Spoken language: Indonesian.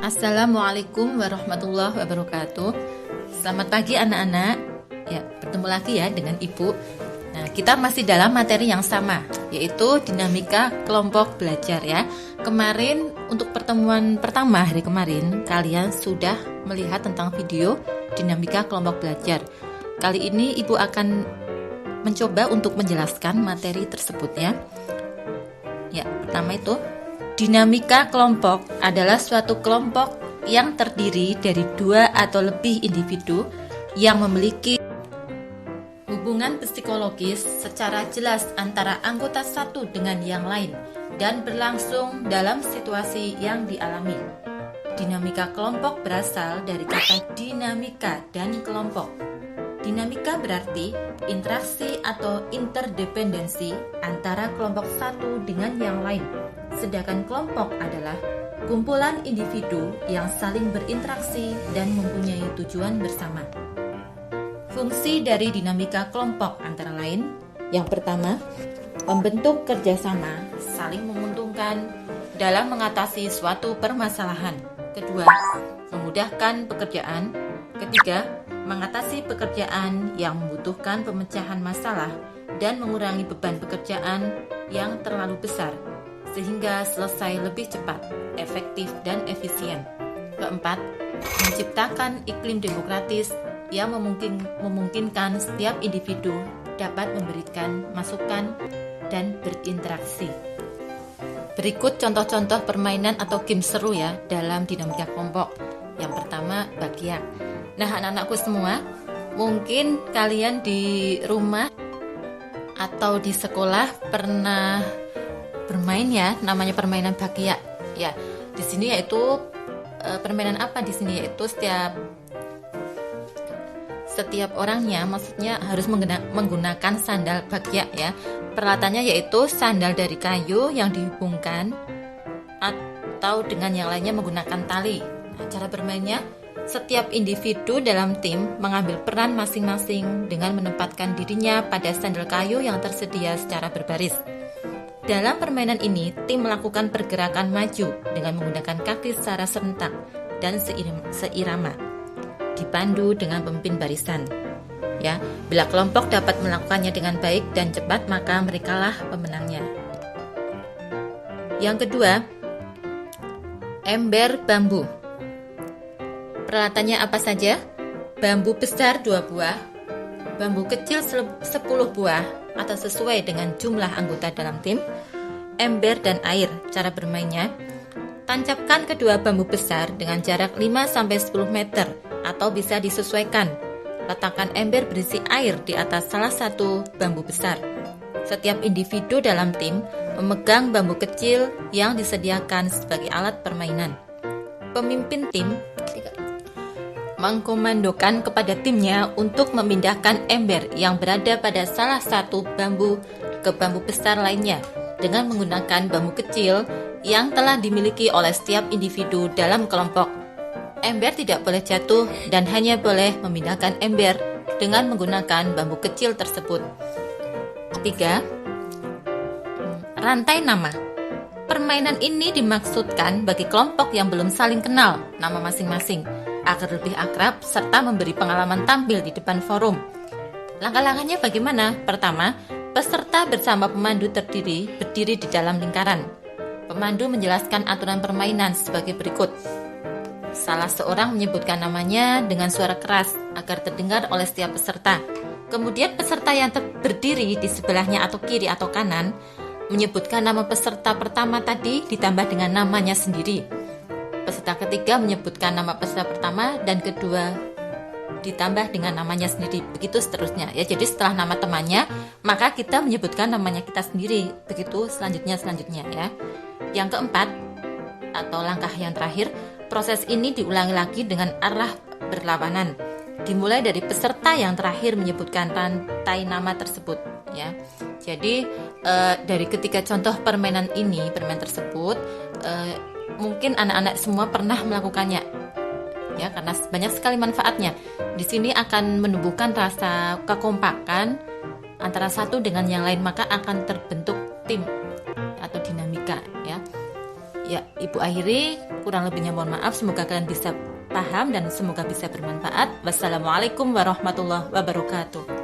Assalamualaikum warahmatullahi wabarakatuh. Selamat pagi anak-anak. Ya, bertemu lagi ya dengan Ibu. Nah, kita masih dalam materi yang sama, yaitu dinamika kelompok belajar ya. Kemarin untuk pertemuan pertama hari kemarin, kalian sudah melihat tentang video dinamika kelompok belajar. Kali ini Ibu akan mencoba untuk menjelaskan materi tersebut ya. Ya, pertama itu dinamika kelompok adalah suatu kelompok yang terdiri dari dua atau lebih individu yang memiliki hubungan psikologis secara jelas antara anggota satu dengan yang lain dan berlangsung dalam situasi yang dialami. Dinamika kelompok berasal dari kata dinamika dan kelompok. Dinamika berarti interaksi atau interdependensi antara kelompok satu dengan yang lain. Sedangkan kelompok adalah kumpulan individu yang saling berinteraksi dan mempunyai tujuan bersama. Fungsi dari dinamika kelompok antara lain, yang pertama, membentuk kerjasama, saling menguntungkan dalam mengatasi suatu permasalahan. Kedua, memudahkan pekerjaan. Ketiga, mengatasi pekerjaan yang membutuhkan pemecahan masalah dan mengurangi beban pekerjaan yang terlalu besar, sehingga selesai lebih cepat, efektif, dan efisien. Keempat, menciptakan iklim demokratis yang memungkinkan setiap individu dapat memberikan masukan dan berinteraksi. Berikut contoh-contoh permainan atau game seru ya dalam dinamika kelompok. Yang pertama, bakia. Nah, anak-anakku semua, mungkin kalian di rumah atau di sekolah pernah bermain ya, namanya permainan bakia. Ya, di sini yaitu permainan apa di sini yaitu setiap orangnya maksudnya harus menggunakan sandal bakia ya. Peralatannya yaitu sandal dari kayu yang dihubungkan atau dengan yang lainnya menggunakan tali. Nah, cara bermainnya, setiap individu dalam tim mengambil peran masing-masing dengan menempatkan dirinya pada sandal kayu yang tersedia secara berbaris. Dalam permainan ini, tim melakukan pergerakan maju dengan menggunakan kaki secara serentak dan seirama, dipandu dengan pemimpin barisan. Ya, bila kelompok dapat melakukannya dengan baik dan cepat, maka merekalah pemenangnya. Yang kedua, ember bambu. Peralatannya apa saja? Bambu besar 2 buah, bambu kecil 10 buah atau sesuai dengan jumlah anggota dalam tim, ember dan air. Cara bermainnya, tancapkan kedua bambu besar dengan jarak 5-10 meter atau bisa disesuaikan. Letakkan ember berisi air di atas salah satu bambu besar. Setiap individu dalam tim memegang bambu kecil yang disediakan sebagai alat permainan. Pemimpin tim mengkomandokan kepada timnya untuk memindahkan ember yang berada pada salah satu bambu ke bambu besar lainnya dengan menggunakan bambu kecil yang telah dimiliki oleh setiap individu dalam kelompok. Ember tidak boleh jatuh dan hanya boleh memindahkan ember dengan menggunakan bambu kecil tersebut. Ketiga, rantai nama. Permainan ini dimaksudkan bagi kelompok yang belum saling kenal nama masing-masing agar lebih akrab serta memberi pengalaman tampil di depan forum. Langkah-langkahnya bagaimana? Pertama, peserta bersama pemandu berdiri di dalam lingkaran. Pemandu menjelaskan aturan permainan sebagai berikut. Salah seorang menyebutkan namanya dengan suara keras agar terdengar oleh setiap peserta. Kemudian peserta yang berdiri di sebelahnya atau kiri atau kanan menyebutkan nama peserta pertama tadi ditambah dengan namanya sendiri. Peserta ketiga menyebutkan nama peserta pertama dan kedua ditambah dengan namanya sendiri. Begitu seterusnya ya. Jadi setelah nama temannya, maka kita menyebutkan namanya kita sendiri. Begitu selanjutnya ya. Yang keempat atau langkah yang terakhir, proses ini diulangi lagi dengan arah berlawanan. Dimulai dari peserta yang terakhir menyebutkan rantai nama tersebut ya. Jadi dari ketiga contoh permainan tersebut, mungkin anak-anak semua pernah melakukannya ya, karena banyak sekali manfaatnya. Di sini akan menumbuhkan rasa kekompakan antara satu dengan yang lain, maka akan terbentuk tim atau dinamika ya. Ya, Ibu akhiri, kurang lebihnya mohon maaf, semoga kalian bisa paham dan semoga bisa bermanfaat. Wassalamualaikum warahmatullahi wabarakatuh.